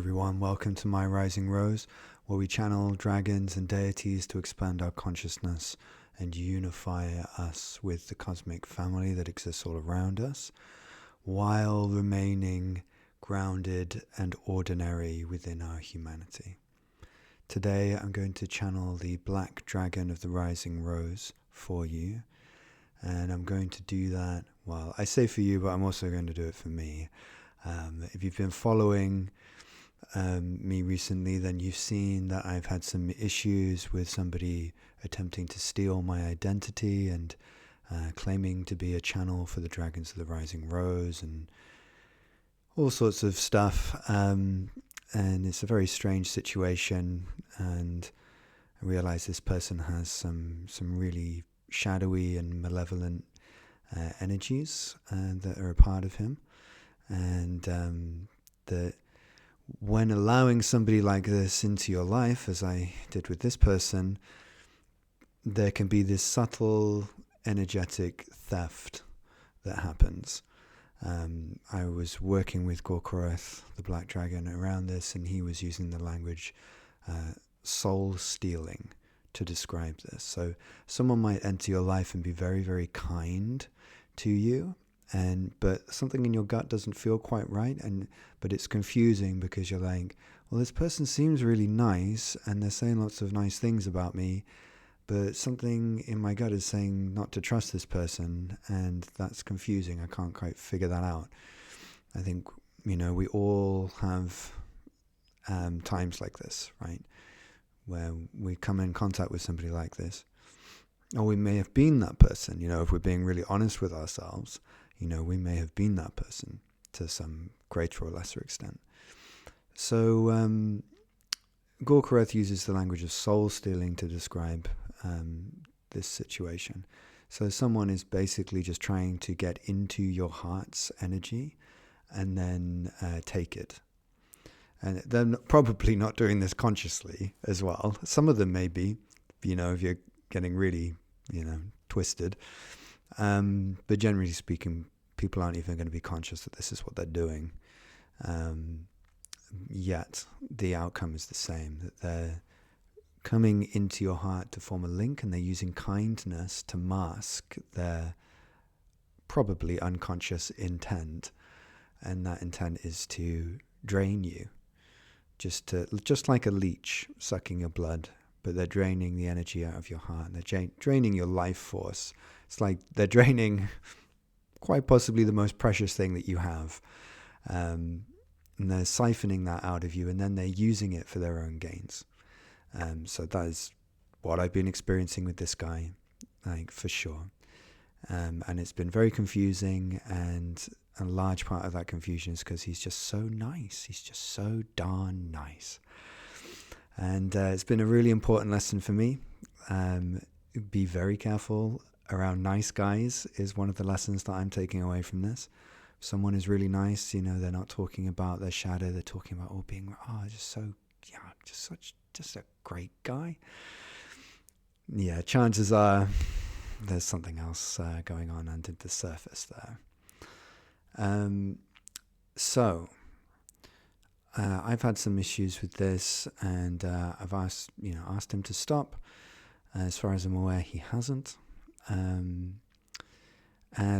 everyone. Welcome to My Rising Rose, where we channel dragons and deities to expand our consciousness and unify us with the cosmic family that exists all around us, while remaining grounded and ordinary within our humanity. Today I'm going to channel the Black Dragon of the Rising Rose for you, and I'm going to do that, well, I say for you, but I'm also going to do it for me. If you've been following me recently, then you've seen that I've had some issues with somebody attempting to steal my identity and claiming to be a channel for the Dragons of the Rising Rose and all sorts of stuff. And it's a very strange situation, and I realize this person has some really shadowy and malevolent energies that are a part of him. And that when allowing somebody like this into your life, as I did with this person, there can be this subtle energetic theft that happens. I was working with Gor'kor'aeth, the Black Dragon, around this, and he was using the language soul stealing to describe this. So someone might enter your life and be very, very kind to you, but something in your gut doesn't feel quite right, but it's confusing because you're like, well, this person seems really nice and they're saying lots of nice things about me, but something in my gut is saying not to trust this person, and that's confusing. I can't quite figure that out. I think, we all have times like this, right, where we come in contact with somebody like this, or we may have been that person. If we're being really honest with ourselves, we may have been that person to some greater or lesser extent. So Gor'kor'aeth uses the language of soul stealing to describe this situation. So someone is basically just trying to get into your heart's energy and then take it. And they're probably not doing this consciously as well. Some of them may be, if you're getting really, twisted. But generally speaking, people aren't even going to be conscious that this is what they're doing. Yet the outcome is the same, that they're coming into your heart to form a link, and they're using kindness to mask their probably unconscious intent. And that intent is to drain you, just like a leech sucking your blood, but they're draining the energy out of your heart. They're draining your life force. It's like they're draining quite possibly the most precious thing that you have. And they're siphoning that out of you, and then they're using it for their own gains. So that is what I've been experiencing with this guy, for sure. And it's been very confusing, and a large part of that confusion is because he's just so nice. He's just so darn nice. And it's been a really important lesson for me. Be very careful around nice guys is one of the lessons that I'm taking away from this. If someone is really nice, they're not talking about their shadow. They're talking about just a great guy. Yeah, chances are there's something else going on under the surface there. So I've had some issues with this, and I've asked him to stop. As far as I'm aware, he hasn't. And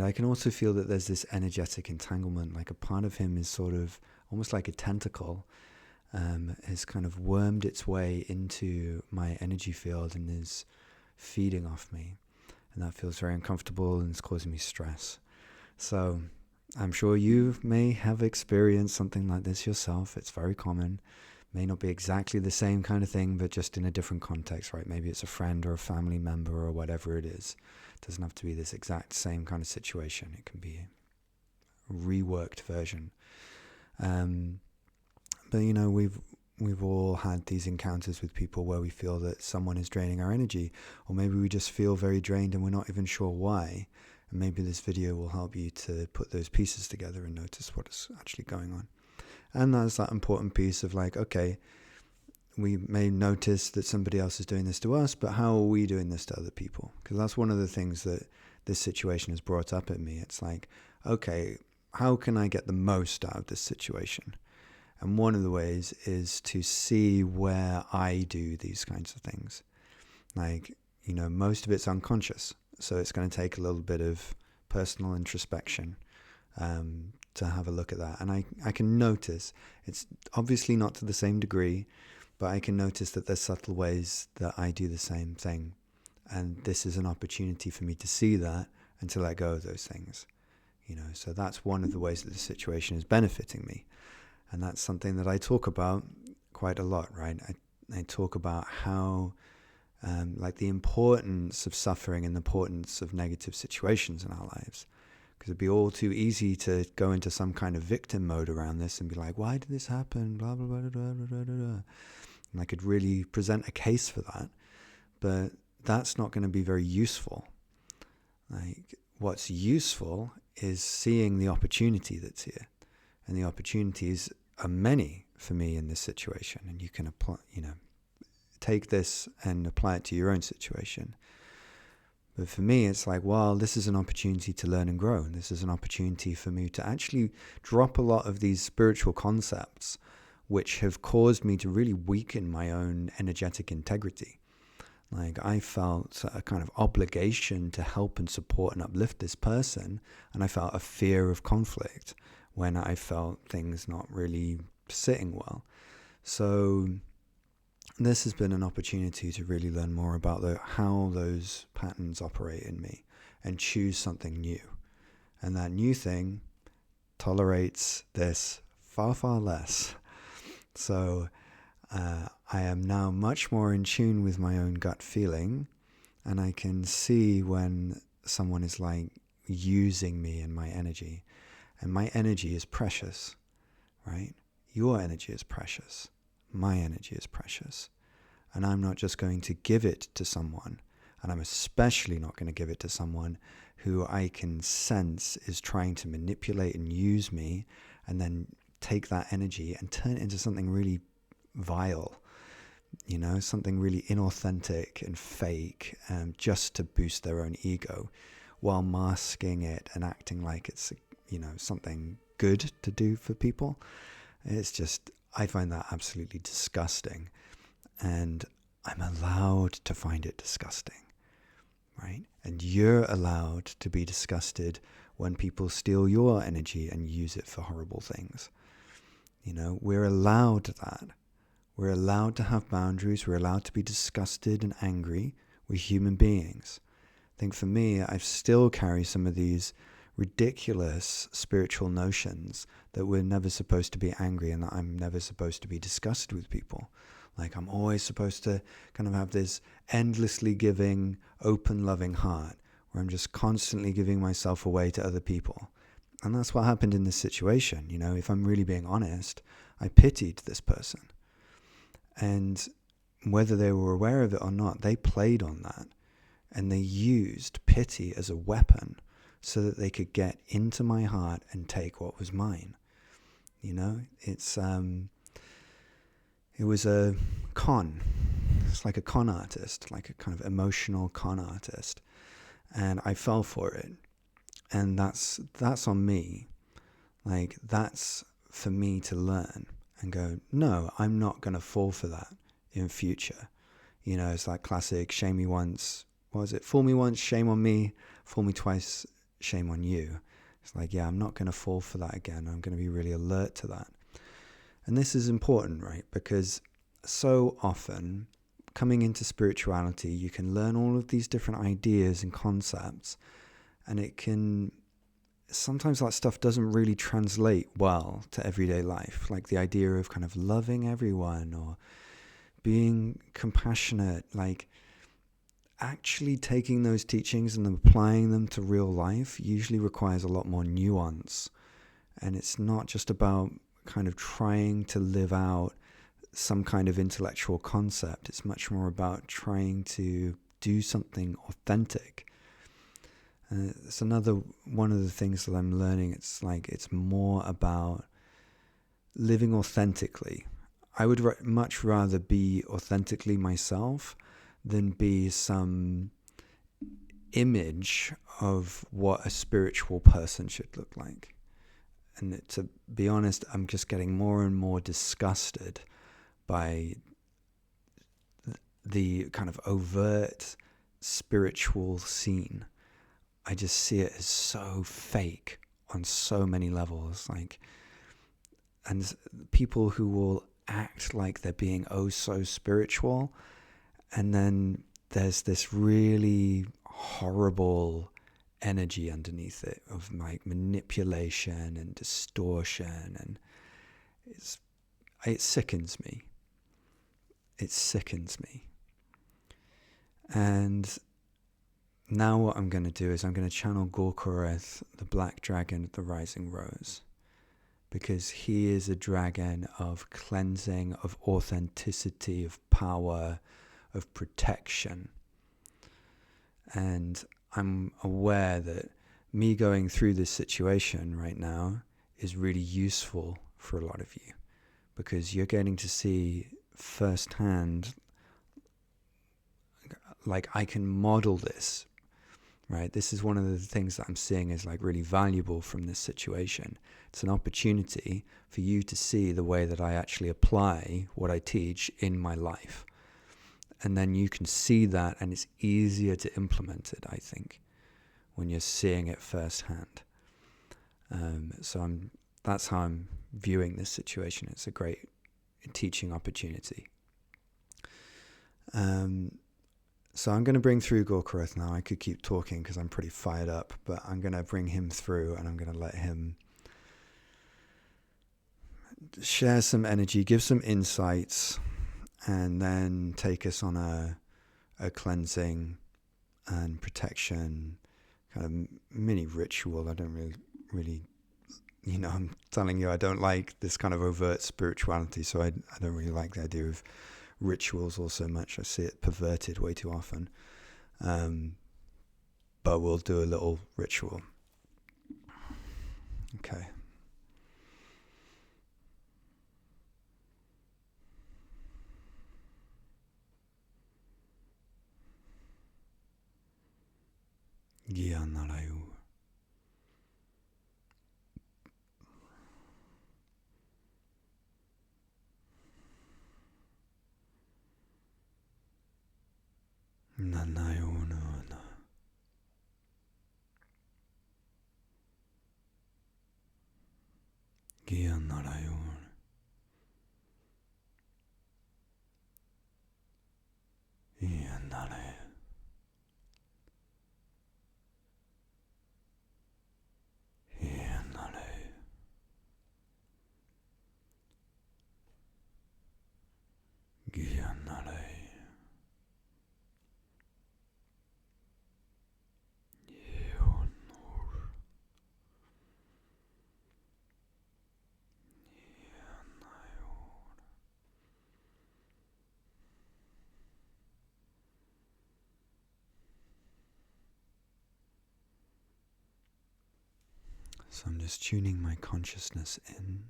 I can also feel that there's this energetic entanglement, like a part of him is sort of almost like a tentacle, has kind of wormed its way into my energy field and is feeding off me. And that feels very uncomfortable, and it's causing me stress. So I'm sure you may have experienced something like this yourself. It's very common. May not be exactly the same kind of thing, but just in a different context, right? Maybe it's a friend or a family member or whatever it is. It doesn't have to be this exact same kind of situation. It can be a reworked version. But we've all had these encounters with people where we feel that someone is draining our energy, or maybe we just feel very drained and we're not even sure why. And maybe this video will help you to put those pieces together and notice what is actually going on. And that's that important piece of okay, we may notice that somebody else is doing this to us, but how are we doing this to other people? Because that's one of the things that this situation has brought up at me. It's like, okay, how can I get the most out of this situation? And one of the ways is to see where I do these kinds of things. Like, most of it's unconscious. So it's going to take a little bit of personal introspection to have a look at that. And I can notice, it's obviously not to the same degree, but I can notice that there's subtle ways that I do the same thing. And this is an opportunity for me to see that and to let go of those things. So that's one of the ways that the situation is benefiting me. And that's something that I talk about quite a lot, right? I talk about how, like the importance of suffering and the importance of negative situations in our lives. Because it'd be all too easy to go into some kind of victim mode around this and be like, why did this happen? Blah, blah, blah, blah, blah, blah, blah. And I could really present a case for that. But that's not going to be very useful. Like, what's useful is seeing the opportunity that's here. And the opportunities are many for me in this situation. And you can apply, take this and apply it to your own situation. But for me, it's like, well, this is an opportunity to learn and grow. And this is an opportunity for me to actually drop a lot of these spiritual concepts which have caused me to really weaken my own energetic integrity. Like, I felt a kind of obligation to help and support and uplift this person. And I felt a fear of conflict when I felt things not really sitting well. So this has been an opportunity to really learn more about how those patterns operate in me and choose something new. And that new thing tolerates this far, far less. So I am now much more in tune with my own gut feeling, and I can see when someone is like using me and my energy. And my energy is precious, right? Your energy is precious. My energy is precious. And I'm not just going to give it to someone, and I'm especially not going to give it to someone who I can sense is trying to manipulate and use me, and then take that energy and turn it into something really vile, something really inauthentic and fake, just to boost their own ego, while masking it and acting like it's, something good to do for people. It's just, I find that absolutely disgusting. And I'm allowed to find it disgusting, right? And you're allowed to be disgusted when people steal your energy and use it for horrible things. We're allowed that. We're allowed to have boundaries. We're allowed to be disgusted and angry. We're human beings. I think for me, I still carry some of these ridiculous spiritual notions that we're never supposed to be angry and that I'm never supposed to be disgusted with people. Like, I'm always supposed to kind of have this endlessly giving, open, loving heart where I'm just constantly giving myself away to other people. And that's what happened in this situation. If I'm really being honest, I pitied this person. And whether they were aware of it or not, they played on that. And they used pity as a weapon so that they could get into my heart and take what was mine. It was a con. It's like a con artist, like a kind of emotional con artist. And I fell for it. And that's on me. Like, that's for me to learn and go, no, I'm not going to fall for that in future. It's like classic, shame me once. What was it? Fool me once, shame on me. Fool me twice, shame on you. It's like, yeah, I'm not going to fall for that again. I'm going to be really alert to that. And this is important, right? Because so often, coming into spirituality, you can learn all of these different ideas and concepts, and sometimes that stuff doesn't really translate well to everyday life, like the idea of kind of loving everyone or being compassionate, like actually taking those teachings and applying them to real life usually requires a lot more nuance. And it's not just about kind of trying to live out some kind of intellectual concept. It's much more about trying to do something authentic. It's another one of the things that I'm learning. It's like, it's more about living authentically. I would much rather be authentically myself than be some image of what a spiritual person should look like. And to be honest, I'm just getting more and more disgusted by the kind of overt spiritual scene. I just see it as so fake on so many levels. And people who will act like they're being oh so spiritual, and then there's this really horrible energy underneath it of like manipulation and distortion, and it sickens me. It sickens me. And now what I'm going to do is I'm going to channel Gor'kor'aeth, the black dragon of the rising rose, because he is a dragon of cleansing, of authenticity, of power, of protection. And I'm aware that me going through this situation right now is really useful for a lot of you, because you're getting to see firsthand, like, I can model this, right? This is one of the things that I'm seeing as like really valuable from this situation. It's an opportunity for you to see the way that I actually apply what I teach in my life. And then you can see that, and it's easier to implement it, I think, when you're seeing it firsthand. That's how I'm viewing this situation. It's a great teaching opportunity. So I'm going to bring through Gor'kor'aeth now. I could keep talking because I'm pretty fired up, but I'm going to bring him through, and I'm going to let him share some energy, give some insights, and then take us on a cleansing and protection kind of mini ritual. I don't really, I'm telling you, I don't like this kind of overt spirituality, so I don't really like the idea of rituals all so much. I see it perverted way too often. But we'll do a little ritual. Okay. Gianarayu. Nanayuna. Gianarayu. Gianare. So I'm just tuning my consciousness in.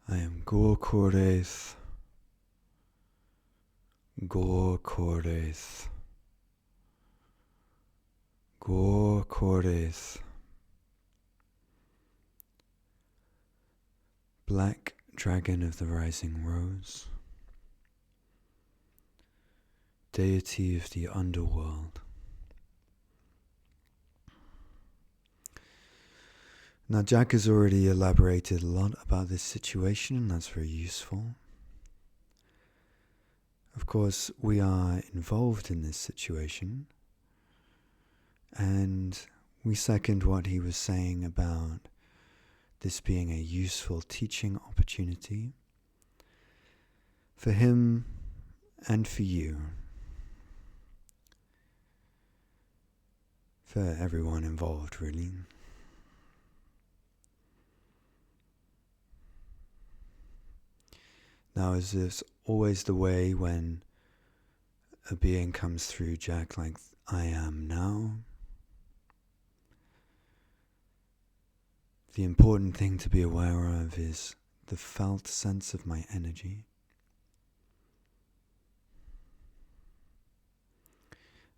I am Gor'kor'aeth. Gor'kor'aeth. Gor'kor'aeth. Black dragon of the rising rose. Deity of the underworld. Now, Jack has already elaborated a lot about this situation, and that's very useful. Of course, we are involved in this situation, and we second what he was saying about this being a useful teaching opportunity for him and for you, for everyone involved, really. Now, is this always the way when a being comes through, Jack, like I am now? The important thing to be aware of is the felt sense of my energy.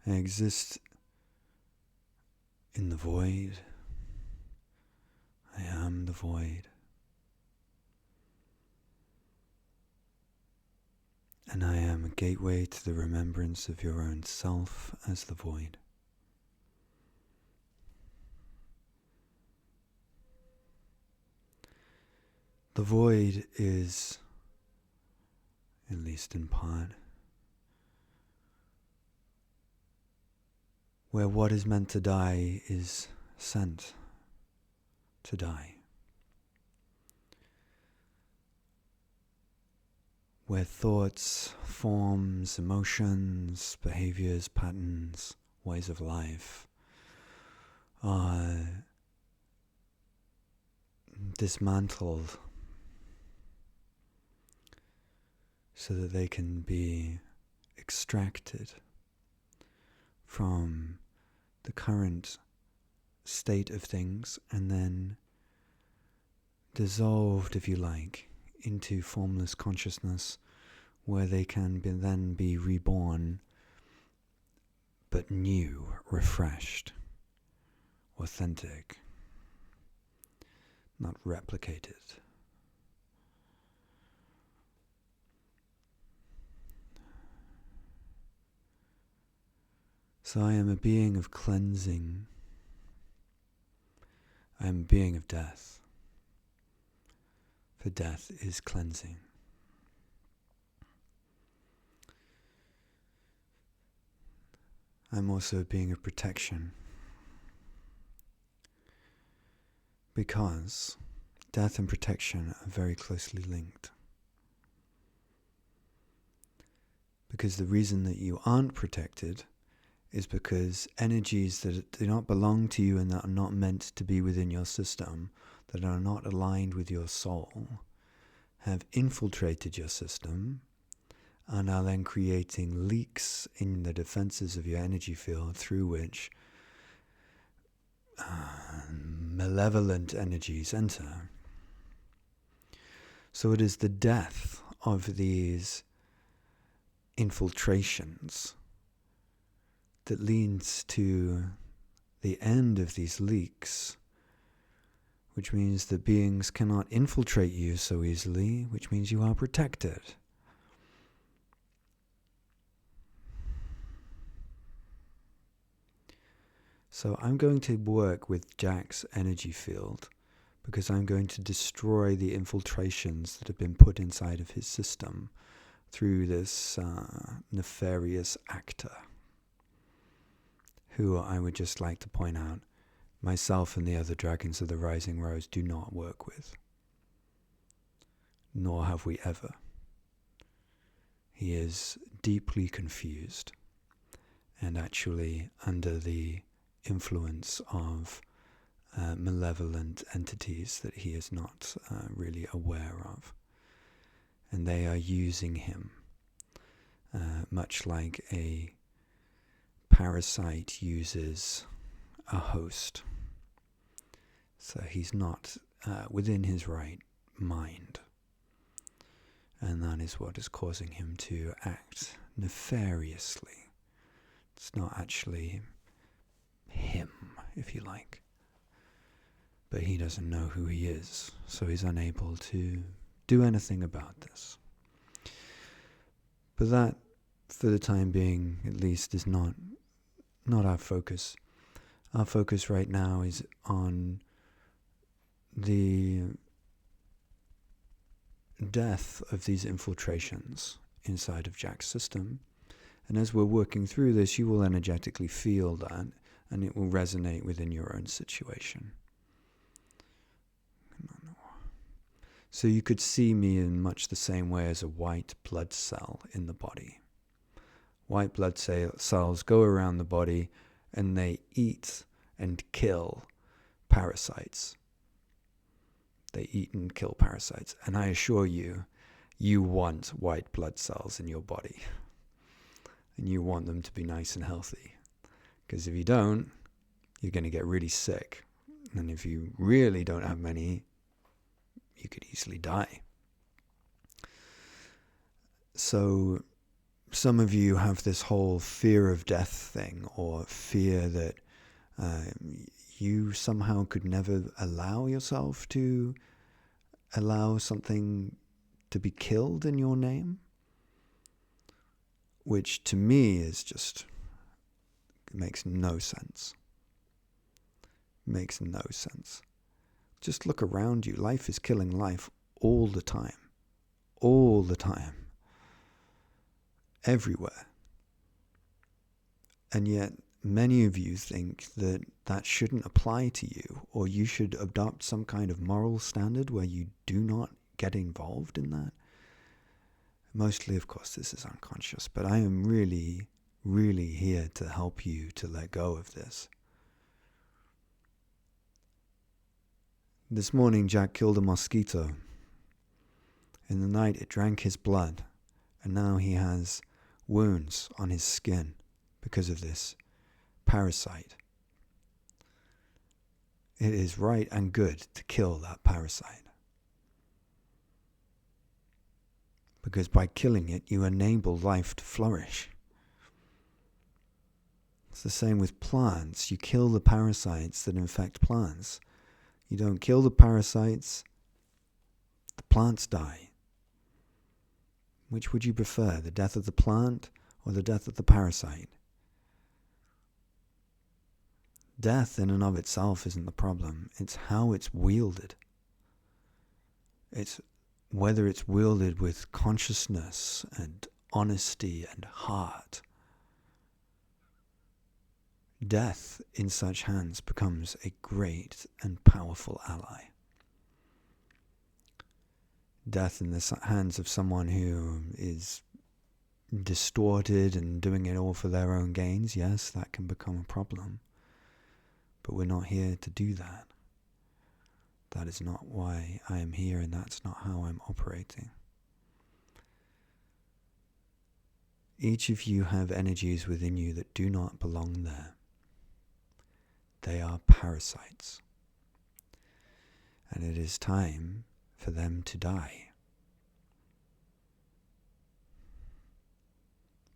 I exist in the void. I am the void. And I am a gateway to the remembrance of your own self as the void. The void is, at least in part, where what is meant to die is sent to die. Where thoughts, forms, emotions, behaviors, patterns, ways of life are dismantled so that they can be extracted from the current state of things and then dissolved, if you like, into formless consciousness, where they can then be reborn, but new, refreshed, authentic, not replicated. So I am a being of cleansing. I am a being of death. For death is cleansing. I'm also a being of protection. Because death and protection are very closely linked. Because the reason that you aren't protected is because energies that do not belong to you and that are not meant to be within your system, that are not aligned with your soul, have infiltrated your system and are then creating leaks in the defenses of your energy field through which malevolent energies enter. So it is the death of these infiltrations that leads to the end of these leaks, which means that beings cannot infiltrate you so easily, which means you are protected. So I'm going to work with Jack's energy field because I'm going to destroy the infiltrations that have been put inside of his system through this nefarious actor, who I would just like to point out, myself and the other dragons of the Rising Rose do not work with. Nor have we ever. He is deeply confused and actually under the influence of malevolent entities that he is not really aware of. And they are using him much like a parasite uses a host. So he's not within his right mind. And that is what is causing him to act nefariously. It's not actually him, if you like. But he doesn't know who he is, so he's unable to do anything about this. But that, for the time being, at least, is not our focus. Our focus right now is on the death of these infiltrations inside of Jack's system. And as we're working through this, you will energetically feel that, and it will resonate within your own situation. So you could see me in much the same way as a white blood cell in the body. White blood cells go around the body and they eat and kill parasites. They eat and kill parasites. And I assure you, you want white blood cells in your body. And you want them to be nice and healthy. Because if you don't, you're going to get really sick. And if you really don't have many, you could easily die. So some of you have this whole fear of death thing, or fear that you somehow could never allow yourself to allow something to be killed in your name, which to me is just, makes no sense. Makes no sense. Just look around you. Life is killing life all the time. All the time. Everywhere. And yet many of you think that that shouldn't apply to you, or you should adopt some kind of moral standard where you do not get involved in that. Mostly, of course, this is unconscious, but I am really, really here to help you to let go of this. This morning, Jack killed a mosquito. In the night, it drank his blood, and now he has wounds on his skin because of this parasite. It is right and good to kill that parasite. Because by killing it, you enable life to flourish. It's the same with plants. You kill the parasites that infect plants. You don't kill the parasites, the plants die. Which would you prefer, the death of the plant or the death of the parasite? Death in and of itself isn't the problem. It's how it's wielded. It's whether it's wielded with consciousness and honesty and heart. Death in such hands becomes a great and powerful ally. Death in the hands of someone who is distorted and doing it all for their own gains, yes, that can become a problem. But we're not here to do that. That is not why I am here, and that's not how I'm operating. Each of you have energies within you that do not belong there. They are parasites. And it is time for them to die.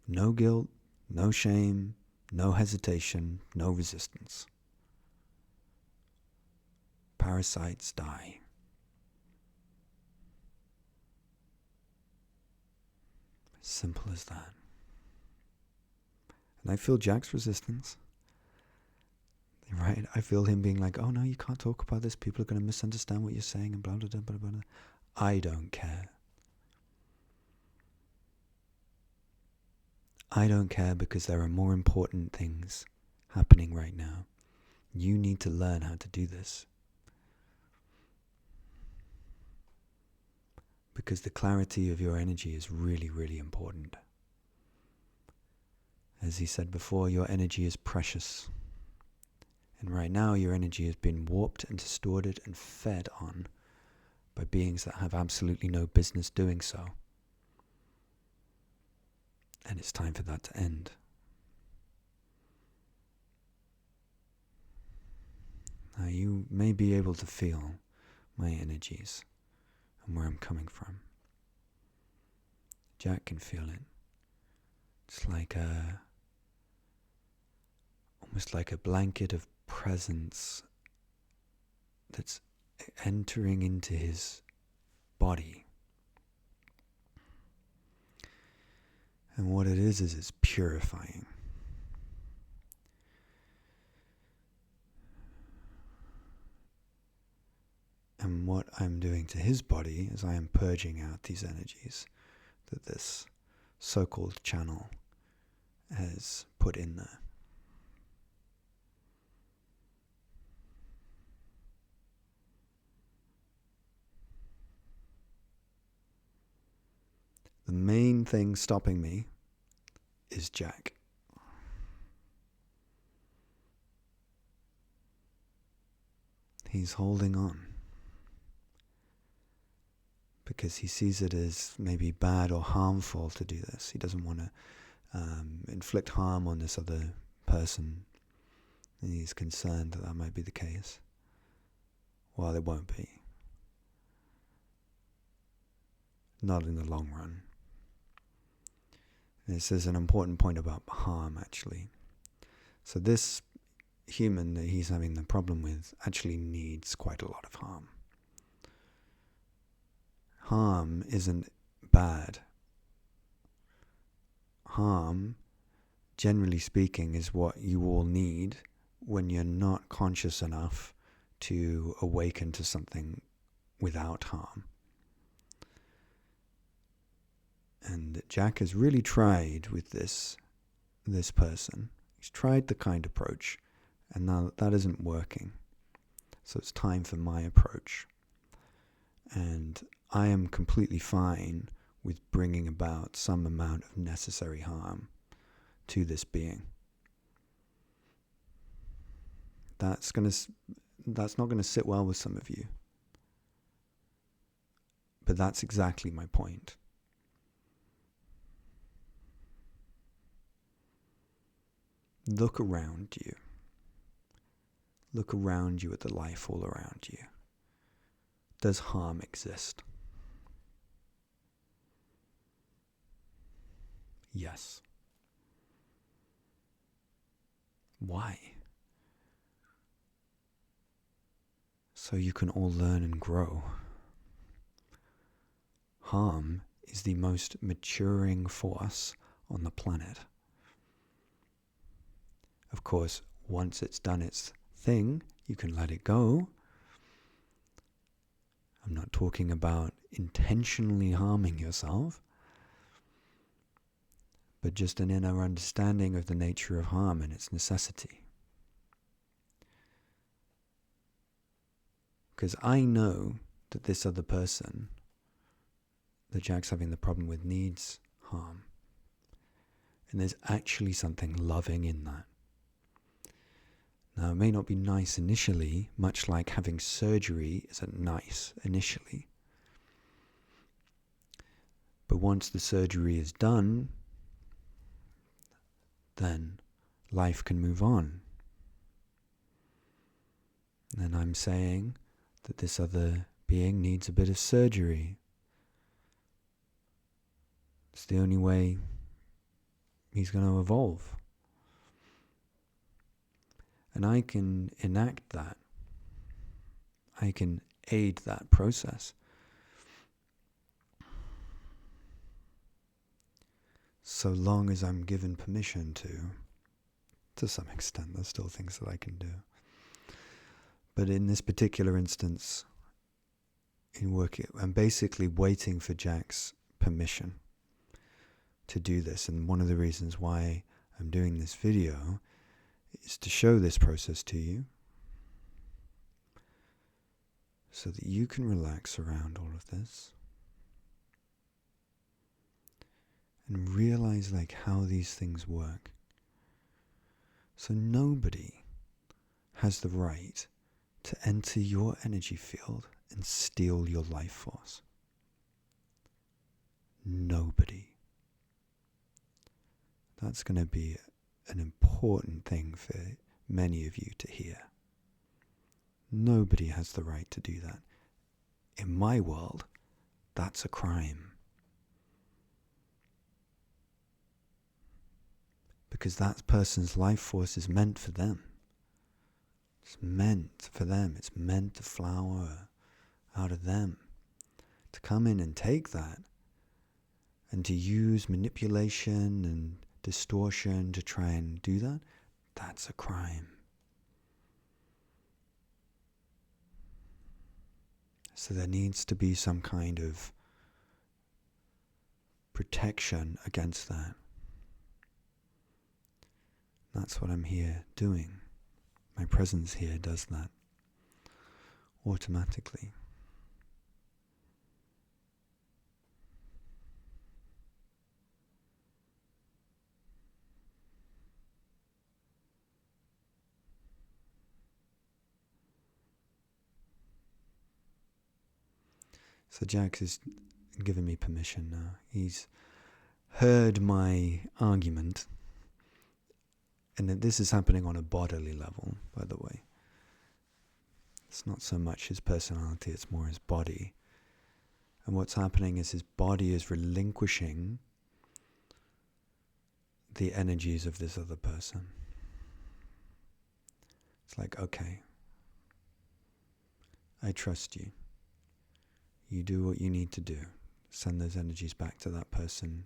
No guilt, no shame, no hesitation, no resistance. Parasites die. Simple as that. And I feel Jack's resistance. Right? I feel him being like, oh no, you can't talk about this. People are going to misunderstand what you're saying and blah, blah, blah, blah, blah. I don't care. I don't care because there are more important things happening right now. You need to learn how to do this. Because the clarity of your energy is really, really important. As he said before, your energy is precious. And right now your energy has been warped and distorted and fed on by beings that have absolutely no business doing so. And it's time for that to end. Now you may be able to feel my energies and where I'm coming from. Jack can feel it. It's like almost like a blanket of presence that's entering into his body. And what it is it's purifying. And what I'm doing to his body is I am purging out these energies that this so-called channel has put in there. The main thing stopping me is Jack. He's holding on because he sees it as maybe bad or harmful to do this. He doesn't want to inflict harm on this other person, and he's concerned that that might be the case. Well, it won't be. Not in the long run. This is an important point about harm, actually. So this human that he's having the problem with actually needs quite a lot of harm. Harm isn't bad. Harm, generally speaking, is what you all need when you're not conscious enough to awaken to something without harm. And Jack has really tried with this person. He's tried the kind approach, and now that isn't working. So it's time for my approach. And I am completely fine with bringing about some amount of necessary harm to this being. That's not going to sit well with some of you. But that's exactly my point. Look around you. Look around you at the life all around you. Does harm exist? Yes. Why? So you can all learn and grow. Harm is the most maturing force on the planet. Of course, once it's done its thing, you can let it go. I'm not talking about intentionally harming yourself, but just an inner understanding of the nature of harm and its necessity. Because I know that this other person that Jack's having the problem with needs harm. And there's actually something loving in that. Now, it may not be nice initially, much like having surgery isn't nice initially. But once the surgery is done, then life can move on. And I'm saying that this other being needs a bit of surgery. It's the only way he's going to evolve. And I can enact that. I can aid that process. So long as I'm given permission to some extent. There's still things that I can do. But in this particular instance, I'm basically waiting for Jack's permission to do this. And one of the reasons why I'm doing this video is to show this process to you so that you can relax around all of this and realize how these things work. So nobody has the right to enter your energy field and steal your life force. Nobody. That's going to be an important thing for many of you to hear. Nobody has the right to do that. In my world, that's a crime. Because that person's life force is meant for them. It's meant for them. It's meant to flower out of them. To come in and take that and to use manipulation and distortion to try and do that, that's a crime. So there needs to be some kind of protection against that. That's what I'm here doing. My presence here does that automatically. So Jack has given me permission now. He's heard my argument. And that this is happening on a bodily level, by the way. It's not so much his personality, it's more his body. And what's happening is his body is relinquishing the energies of this other person. It's like, okay, I trust you. You do what you need to do. Send those energies back to that person,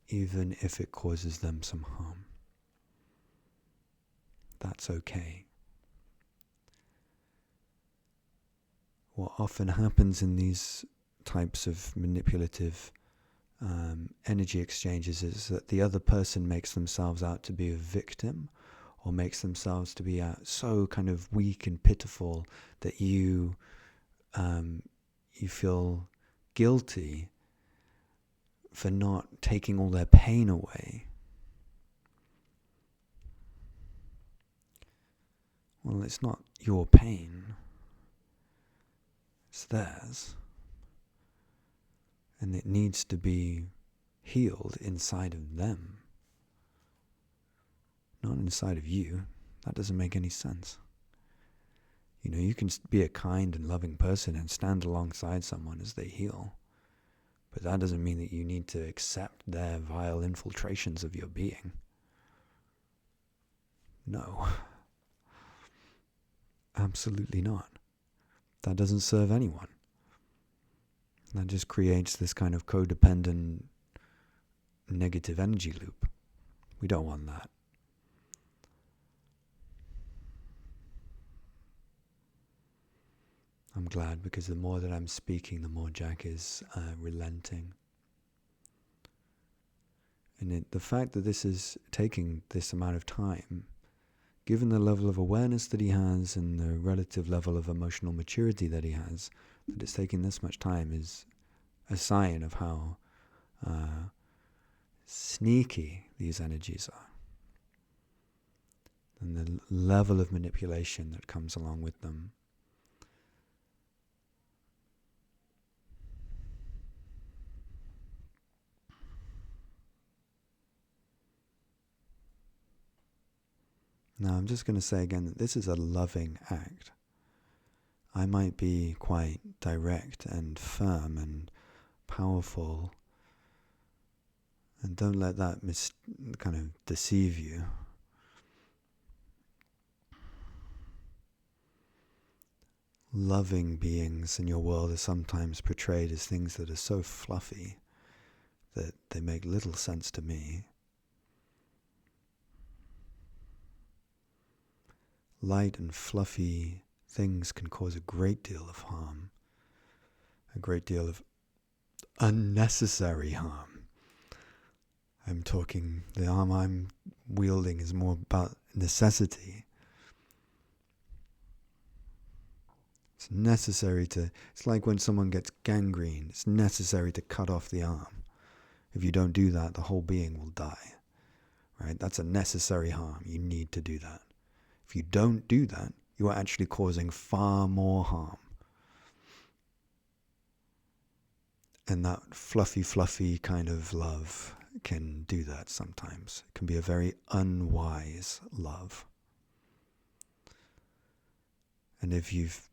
even if it causes them some harm. That's okay. What often happens in these types of manipulative energy exchanges is that the other person makes themselves out to be a victim, or makes themselves to be so kind of weak and pitiful that you feel guilty for not taking all their pain away. Well, it's not your pain. It's theirs. And it needs to be healed inside of them, not inside of you. That doesn't make any sense. You know, you can be a kind and loving person and stand alongside someone as they heal, but that doesn't mean that you need to accept their vile infiltrations of your being. No. Absolutely not. That doesn't serve anyone. That just creates this kind of codependent negative energy loop. We don't want that. I'm glad, because the more that I'm speaking, the more Jack is relenting. And the fact that this is taking this amount of time, given the level of awareness that he has and the relative level of emotional maturity that he has, that it's taking this much time is a sign of how sneaky these energies are, and the level of manipulation that comes along with them. Now, I'm just going to say again that this is a loving act. I might be quite direct and firm and powerful, and don't let that kind of deceive you. Loving beings in your world are sometimes portrayed as things that are so fluffy that they make little sense to me. Light and fluffy things can cause a great deal of harm, a great deal of unnecessary harm. I'm talking, the arm I'm wielding is more about necessity. It's necessary to, it's like when someone gets gangrene, it's necessary to cut off the arm. If you don't do that, the whole being will die. Right? That's a necessary harm. You need to do that. If you don't do that, you are actually causing far more harm. And that fluffy kind of love can do that sometimes. It can be a very unwise love. And if you've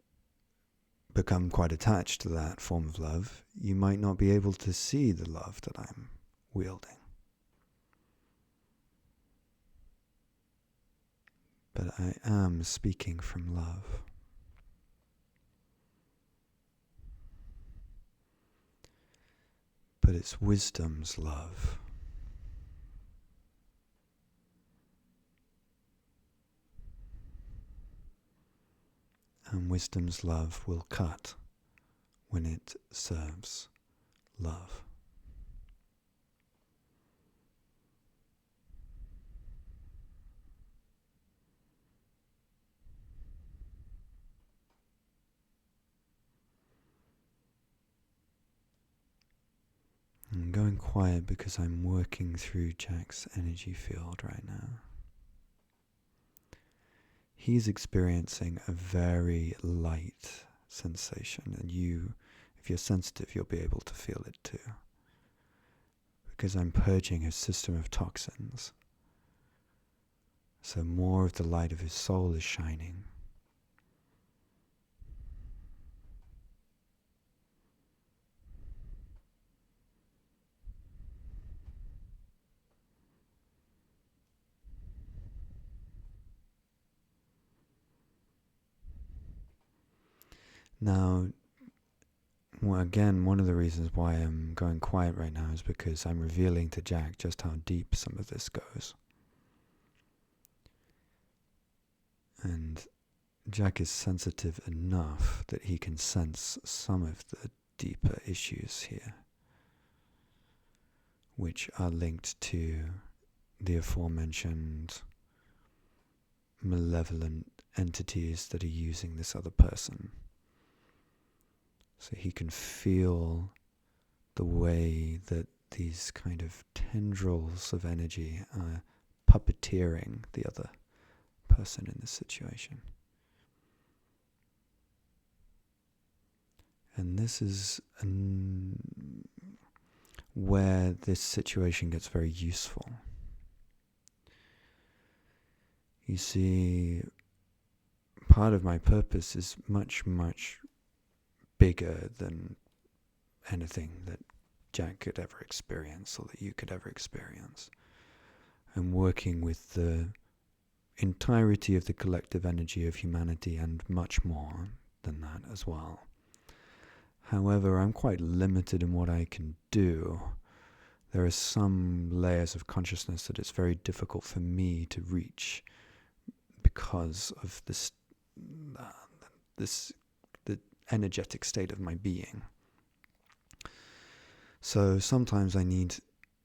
become quite attached to that form of love, you might not be able to see the love that I'm wielding. But I am speaking from love. But it's wisdom's love. And wisdom's love will cut when it serves love. I'm going quiet because I'm working through Jack's energy field right now. He's experiencing a very light sensation, and you, if you're sensitive, you'll be able to feel it too. Because I'm purging his system of toxins. So more of the light of his soul is shining. Now, well, again, one of the reasons why I'm going quiet right now is because I'm revealing to Jack just how deep some of this goes. And Jack is sensitive enough that he can sense some of the deeper issues here, which are linked to the aforementioned malevolent entities that are using this other person. So he can feel the way that these kind of tendrils of energy are puppeteering the other person in this situation. And this is where this situation gets very useful. You see, part of my purpose is much, much bigger than anything that Jack could ever experience or that you could ever experience. I'm working with the entirety of the collective energy of humanity and much more than that as well. However, I'm quite limited in what I can do. There are some layers of consciousness that it's very difficult for me to reach because of the energetic state of my being. So sometimes I need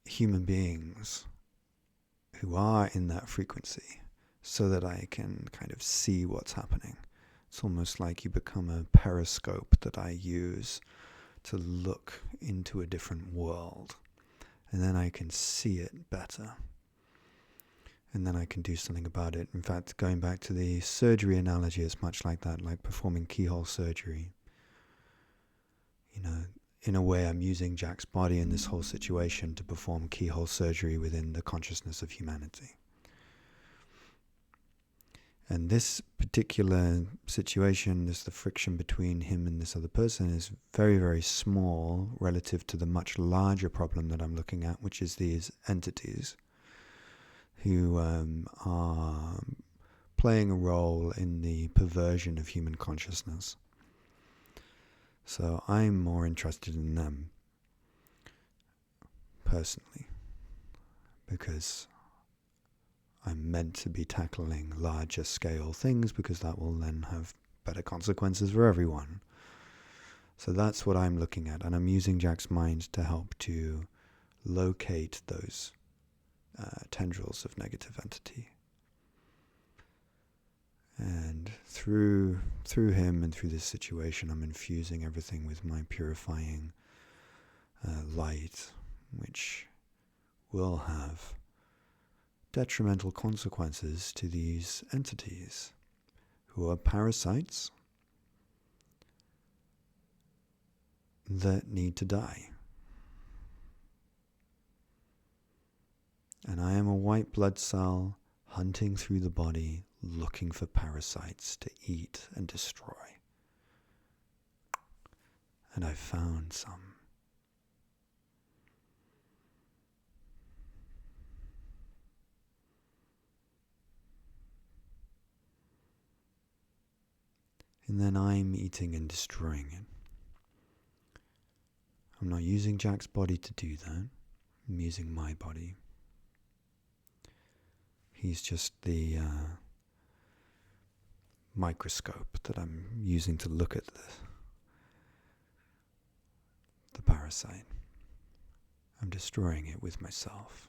human beings who are in that frequency so that I can kind of see what's happening. It's almost like you become a periscope that I use to look into a different world. And then I can see it better. And then I can do something about it. In fact, going back to the surgery analogy, it's much like that, like performing keyhole surgery. You know, in a way, I'm using Jack's body in this whole situation to perform keyhole surgery within the consciousness of humanity. And this particular situation, the friction between him and this other person, is very, very small relative to the much larger problem that I'm looking at, which is these entities who are playing a role in the perversion of human consciousness. So I'm more interested in them, personally, because I'm meant to be tackling larger scale things, because that will then have better consequences for everyone. So that's what I'm looking at, and I'm using Jack's mind to help to locate those tendrils of negative entity. And through him and through this situation, I'm infusing everything with my purifying light, which will have detrimental consequences to these entities who are parasites that need to die. And I am a white blood cell hunting through the body, looking for parasites to eat and destroy. And I found some. And then I'm eating and destroying it. I'm not using Jack's body to do that. I'm using my body. He's just the microscope that I'm using to look at the parasite. I'm destroying it with myself.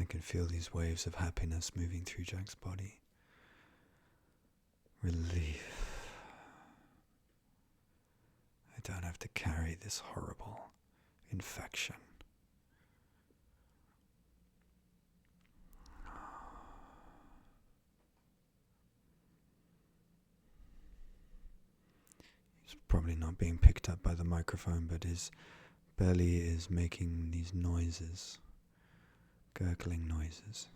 I can feel these waves of happiness moving through Jack's body. Relief. I don't have to carry this horrible infection. He's probably not being picked up by the microphone, but his belly is making these noises, gurgling noises.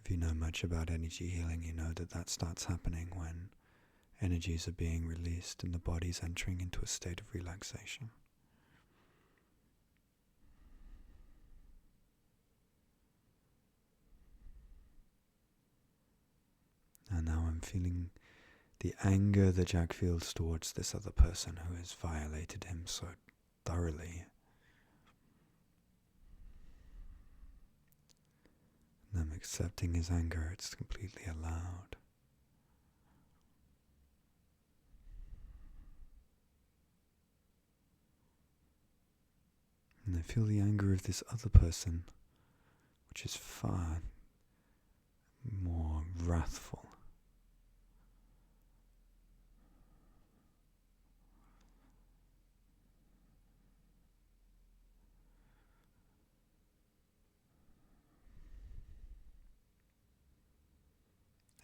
If you know much about energy healing, you know that that starts happening when energies are being released and the body's entering into a state of relaxation. And now I'm feeling the anger that Jack feels towards this other person who has violated him so thoroughly. And I'm accepting his anger. It's completely allowed. And I feel the anger of this other person, which is far more wrathful.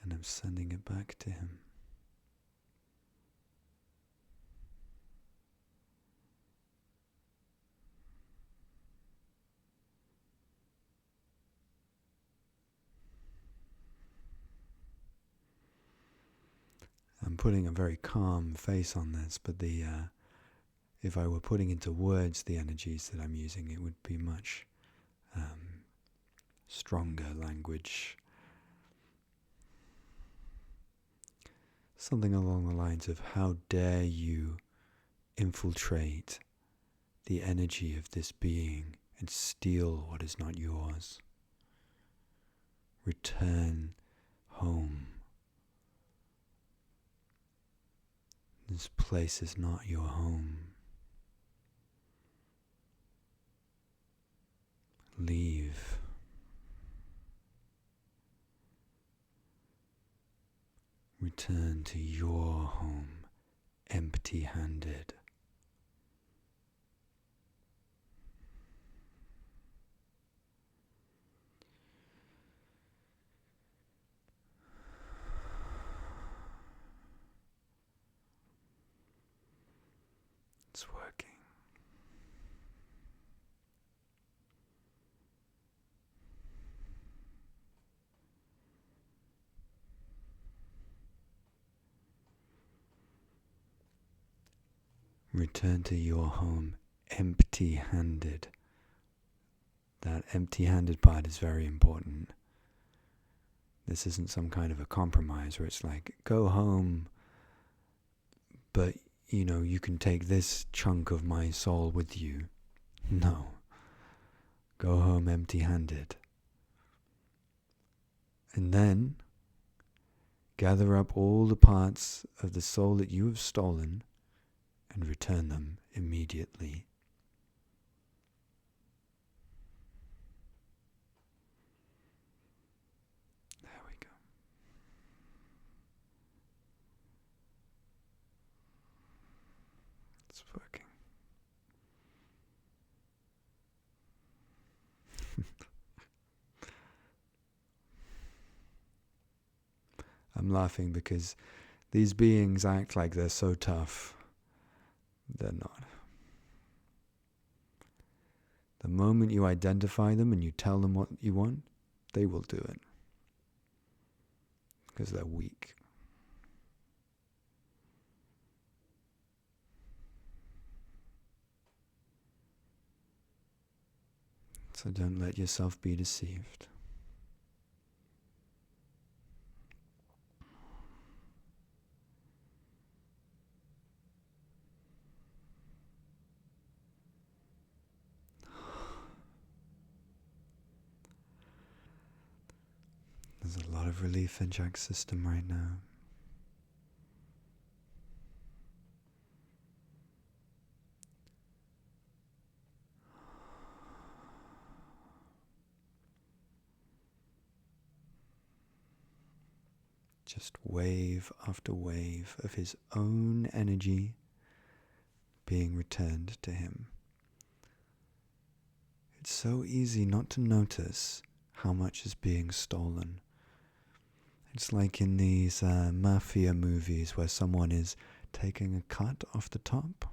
And I'm sending it back to him. I'm putting a very calm face on this, but if I were putting into words the energies that I'm using, it would be much stronger language. Something along the lines of, how dare you infiltrate the energy of this being and steal what is not yours. Return home. This place is not your home. Leave. Return to your home empty-handed. It's working. Return to your home empty-handed. That empty-handed part is very important. This isn't some kind of a compromise where it's like, go home, but you can take this chunk of my soul with you. No. Go home empty-handed. And then gather up all the parts of the soul that you have stolen and return them immediately. There we go. It's working. I'm laughing because these beings act like they're so tough. They're not. The moment you identify them and you tell them what you want, they will do it. Because they're weak. So don't let yourself be deceived. There's a lot of relief in Jack's system right now. Just wave after wave of his own energy being returned to him. It's so easy not to notice how much is being stolen. It's like in these mafia movies where someone is taking a cut off the top.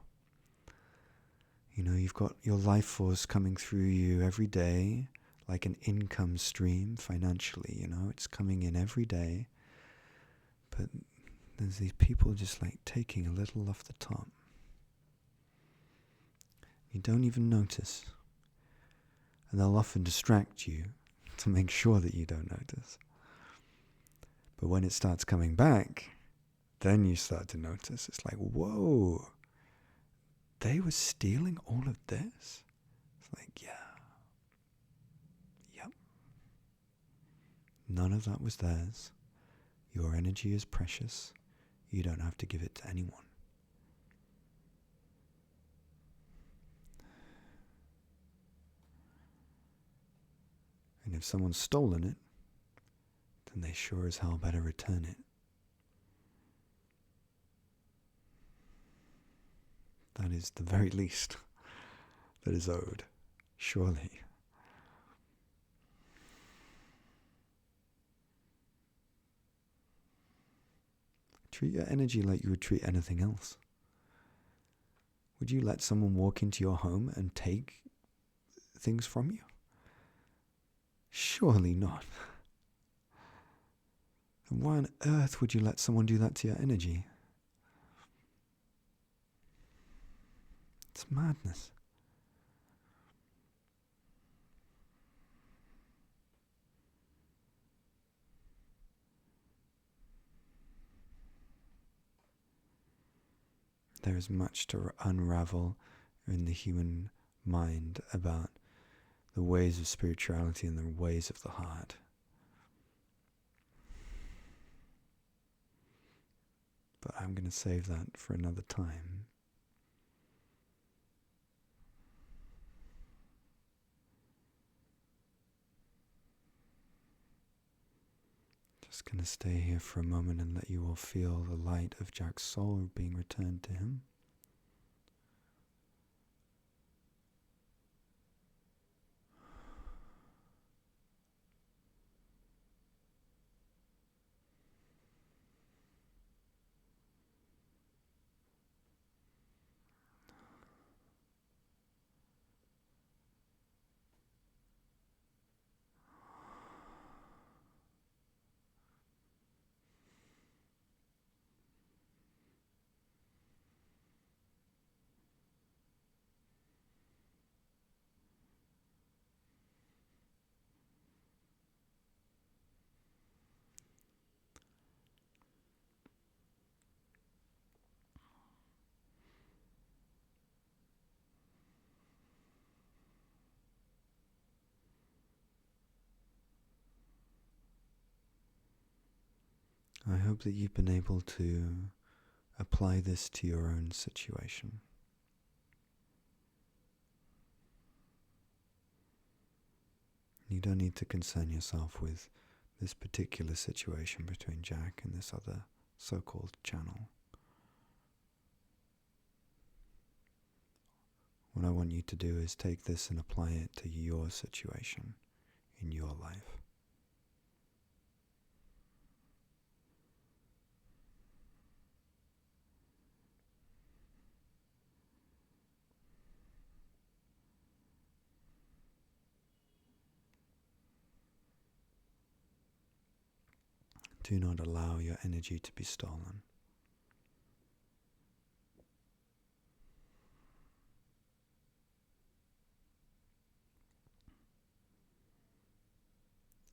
You know, you've got your life force coming through you every day, like an income stream financially, you know, it's coming in every day. But there's these people just like taking a little off the top. You don't even notice. And they'll often distract you to make sure that you don't notice. But when it starts coming back, then you start to notice. It's like, whoa, they were stealing all of this? It's like, yeah. Yep. None of that was theirs. Your energy is precious. You don't have to give it to anyone. And if someone's stolen it, then they sure as hell better return it. That is the very least that is owed, surely. Treat your energy like you would treat anything else. Would you let someone walk into your home and take things from you? Surely not. And why on earth would you let someone do that to your energy? It's madness. There is much to unravel in the human mind about the ways of spirituality and the ways of the heart. But I'm going to save that for another time. Just going to stay here for a moment and let you all feel the light of Jack's soul being returned to him. I hope that you've been able to apply this to your own situation. You don't need to concern yourself with this particular situation between Jack and this other so-called channel. What I want you to do is take this and apply it to your situation in your life. Do not allow your energy to be stolen.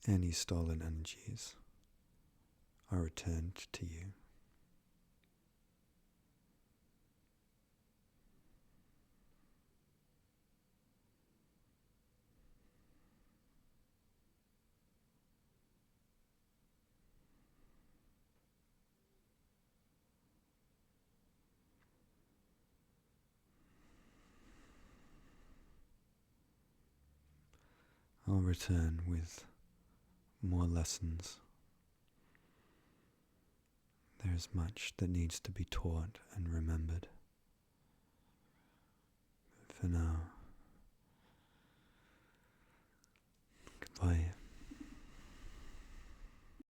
Any stolen energies are returned to you. I'll return with more lessons is much that needs to be taught and remembered. But for now, goodbye.